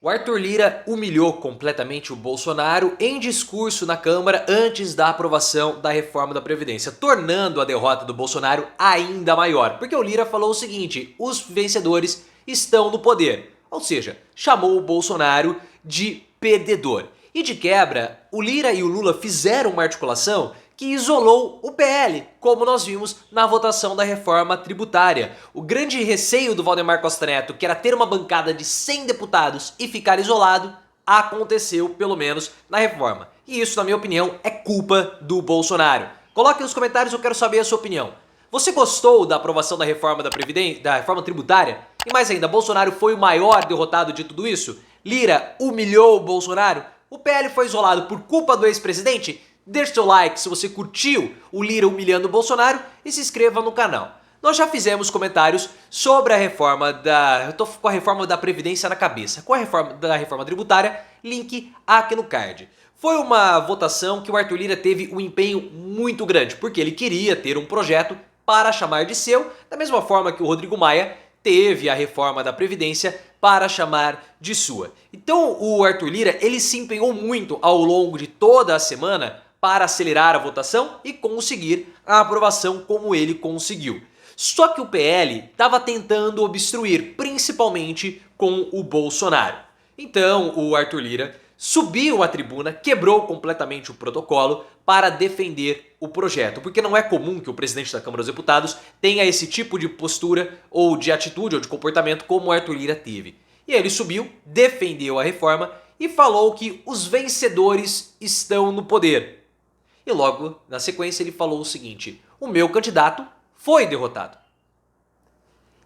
O Arthur Lira humilhou completamente o Bolsonaro em discurso na Câmara antes da aprovação da reforma da Previdência, tornando a derrota do Bolsonaro ainda maior. Porque o Lira falou o seguinte: os vencedores estão no poder. Ou seja, chamou o Bolsonaro de perdedor. E de quebra, o Lira e o Lula fizeram uma articulação que isolou o PL, como nós vimos na votação da reforma tributária. O grande receio do Valdemar Costa Neto, que era ter uma bancada de 100 deputados e ficar isolado, aconteceu pelo menos na reforma. E isso, na minha opinião, é culpa do Bolsonaro. Coloque nos comentários, eu quero saber a sua opinião. Você gostou da aprovação da reforma da reforma tributária? E mais ainda, Bolsonaro foi o maior derrotado de tudo isso? Lira humilhou o Bolsonaro? O PL foi isolado por culpa do ex-presidente? Deixe seu like se você curtiu o Lira humilhando o Bolsonaro e se inscreva no canal. Nós já fizemos comentários sobre a reforma eu tô com a reforma da Previdência na cabeça. Com a reforma tributária, link aqui no card. Foi uma votação que o Arthur Lira teve um empenho muito grande, porque ele queria ter um projeto para chamar de seu, da mesma forma que o Rodrigo Maia teve a reforma da Previdência para chamar de sua. Então o Arthur Lira, ele se empenhou muito ao longo de toda a semana para acelerar a votação e conseguir a aprovação como ele conseguiu. Só que o PL estava tentando obstruir, principalmente com o Bolsonaro. Então o Arthur Lira subiu à tribuna, quebrou completamente o protocolo para defender o projeto, porque não é comum que o presidente da Câmara dos Deputados tenha esse tipo de postura ou de atitude ou de comportamento como o Arthur Lira teve. E ele subiu, defendeu a reforma e falou que os vencedores estão no poder. E logo na sequência ele falou o seguinte: o meu candidato foi derrotado.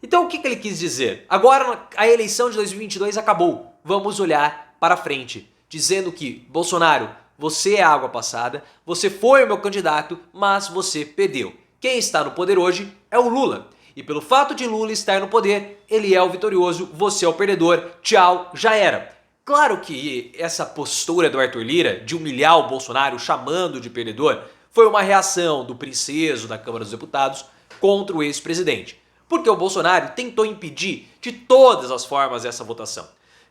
Então o que ele quis dizer? Agora a eleição de 2022 acabou, vamos olhar para frente, dizendo que Bolsonaro, você é água passada, você foi o meu candidato, mas você perdeu. Quem está no poder hoje é o Lula. E pelo fato de Lula estar no poder, ele é o vitorioso, você é o perdedor, tchau, já era. Claro que essa postura do Arthur Lira de humilhar o Bolsonaro, chamando de perdedor, foi uma reação do princeso da Câmara dos Deputados contra o ex-presidente. Porque o Bolsonaro tentou impedir de todas as formas essa votação.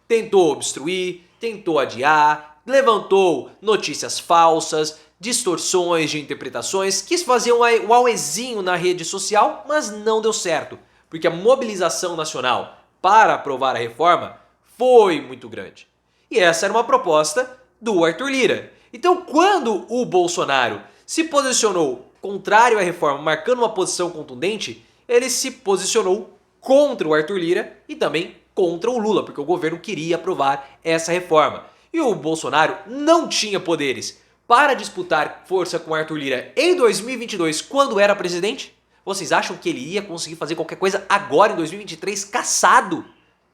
Tentou obstruir, tentou adiar, levantou notícias falsas, distorções de interpretações, quis fazer um auezinho na rede social, mas não deu certo. Porque a mobilização nacional para aprovar a reforma foi muito grande. E essa era uma proposta do Arthur Lira. Então, quando o Bolsonaro se posicionou contrário à reforma, marcando uma posição contundente, ele se posicionou contra o Arthur Lira e também contra o Lula, porque o governo queria aprovar essa reforma. E o Bolsonaro não tinha poderes para disputar força com o Arthur Lira em 2022, quando era presidente. Vocês acham que ele ia conseguir fazer qualquer coisa agora em 2023, caçado?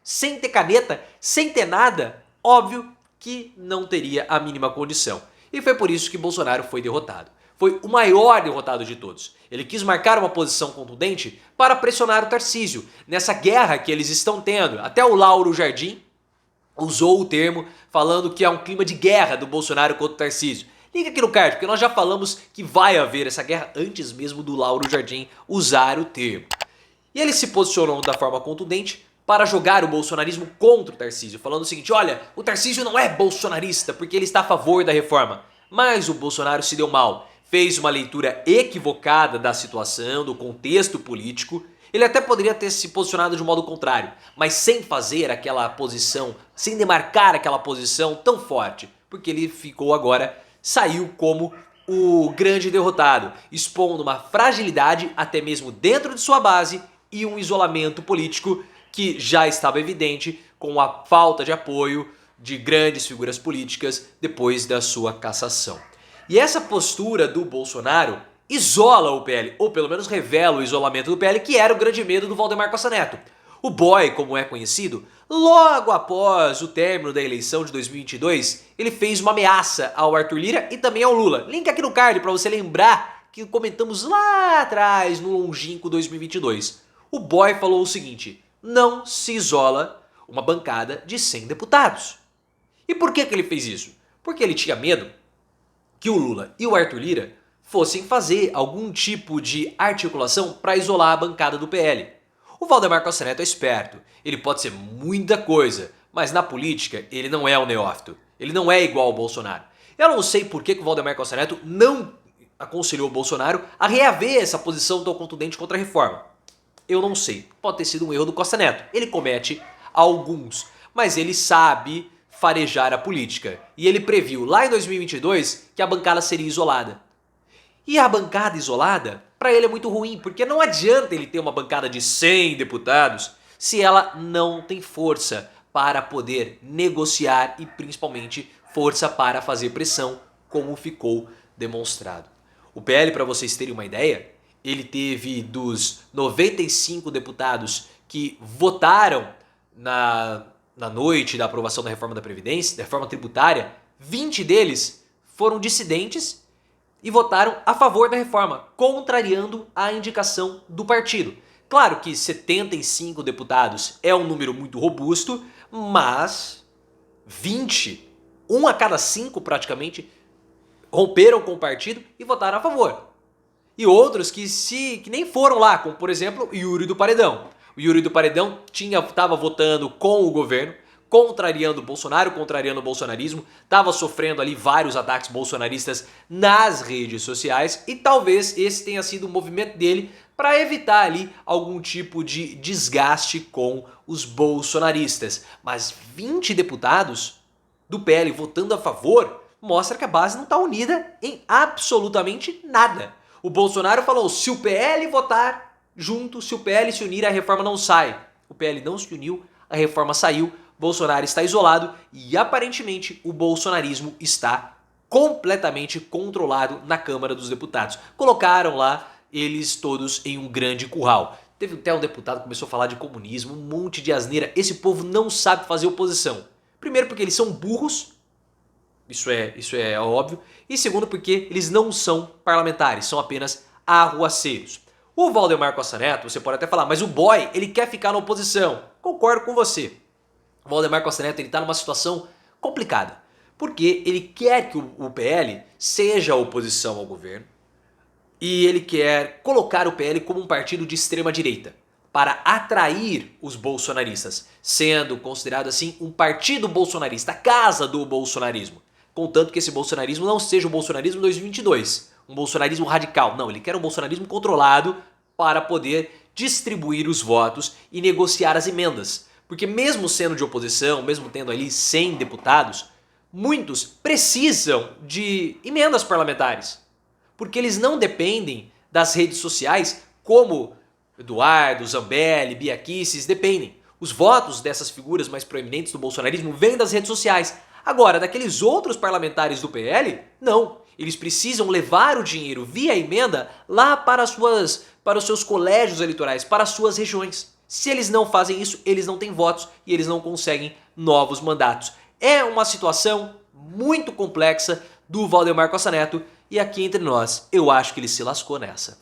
Sem ter caneta, sem ter nada? Óbvio que não teria a mínima condição. E foi por isso que Bolsonaro foi derrotado. Foi o maior derrotado de todos. Ele quis marcar uma posição contundente para pressionar o Tarcísio nessa guerra que eles estão tendo. Até o Lauro Jardim usou o termo falando que é um clima de guerra do Bolsonaro contra o Tarcísio. Liga aqui no card, porque nós já falamos que vai haver essa guerra antes mesmo do Lauro Jardim usar o termo. E ele se posicionou da forma contundente para jogar o bolsonarismo contra o Tarcísio, falando o seguinte: olha, o Tarcísio não é bolsonarista porque ele está a favor da reforma. Mas o Bolsonaro se deu mal, fez uma leitura equivocada da situação, do contexto político. Ele até poderia ter se posicionado de um modo contrário, mas sem fazer aquela posição, sem demarcar aquela posição tão forte, porque ele ficou agora, saiu como o grande derrotado, expondo uma fragilidade até mesmo dentro de sua base e um isolamento político que já estava evidente com a falta de apoio de grandes figuras políticas depois da sua cassação. E essa postura do Bolsonaro isola o PL, ou pelo menos revela o isolamento do PL, que era o grande medo do Valdemar Costa Neto. O boy, como é conhecido, logo após o término da eleição de 2022, ele fez uma ameaça ao Arthur Lira e também ao Lula. Link aqui no card para você lembrar que comentamos lá atrás, no longínquo 2022. O boy falou o seguinte: não se isola uma bancada de 100 deputados. E por que ele fez isso? Porque ele tinha medo que o Lula e o Arthur Lira fossem fazer algum tipo de articulação para isolar a bancada do PL. O Valdemar Costa Neto é esperto, ele pode ser muita coisa, mas na política ele não é um neófito. Ele não é igual ao Bolsonaro. Eu não sei por que o Valdemar Costa Neto não aconselhou o Bolsonaro a reaver essa posição tão contundente contra a reforma. Eu não sei. Pode ter sido um erro do Costa Neto. Ele comete alguns, mas ele sabe farejar a política. E ele previu lá em 2022 que a bancada seria isolada. E a bancada isolada, para ele é muito ruim, porque não adianta ele ter uma bancada de 100 deputados se ela não tem força para poder negociar e principalmente força para fazer pressão, como ficou demonstrado. O PL, para vocês terem uma ideia, ele teve dos 95 deputados que votaram na noite da aprovação da reforma da Previdência, da reforma tributária, 20 deles foram dissidentes e votaram a favor da reforma, contrariando a indicação do partido. Claro que 75 deputados é um número muito robusto, mas 20, um a cada 5 praticamente, romperam com o partido e votaram a favor. E outros que nem foram lá, como por exemplo o Yuri do Paredão. O Yuri do Paredão estava votando com o governo, contrariando o Bolsonaro, contrariando o bolsonarismo, estava sofrendo ali vários ataques bolsonaristas nas redes sociais e talvez esse tenha sido o movimento dele para evitar ali algum tipo de desgaste com os bolsonaristas. Mas 20 deputados do PL votando a favor mostra que a base não está unida em absolutamente nada. O Bolsonaro falou, se o PL votar junto, se o PL se unir, a reforma não sai. O PL não se uniu, a reforma saiu, Bolsonaro está isolado e aparentemente o bolsonarismo está completamente controlado na Câmara dos Deputados. Colocaram lá eles todos em um grande curral. Teve até um deputado que começou a falar de comunismo, um monte de asneira. Esse povo não sabe fazer oposição. Primeiro porque eles são burros, isso é óbvio. E segundo porque eles não são parlamentares, são apenas arruaceiros. O Valdemar Costa Neto, você pode até falar, mas o boy, ele quer ficar na oposição. Concordo com você. O Valdemar Costa Neto está numa situação complicada. Porque ele quer que o PL seja a oposição ao governo. E ele quer colocar o PL como um partido de extrema direita. Para atrair os bolsonaristas. Sendo considerado assim um partido bolsonarista, a casa do bolsonarismo. Contanto que esse bolsonarismo não seja o bolsonarismo 2022. Um bolsonarismo radical. Não, ele quer um bolsonarismo controlado para poder distribuir os votos e negociar as emendas. Porque mesmo sendo de oposição, mesmo tendo ali 100 deputados, muitos precisam de emendas parlamentares. Porque eles não dependem das redes sociais como Eduardo, Zambelli, Bia Kicis dependem. Os votos dessas figuras mais proeminentes do bolsonarismo vêm das redes sociais. Agora, daqueles outros parlamentares do PL, não. Eles precisam levar o dinheiro via emenda lá para os seus colégios eleitorais, para as suas regiões. Se eles não fazem isso, eles não têm votos e eles não conseguem novos mandatos. É uma situação muito complexa do Valdemar Costa Neto e aqui entre nós, eu acho que ele se lascou nessa.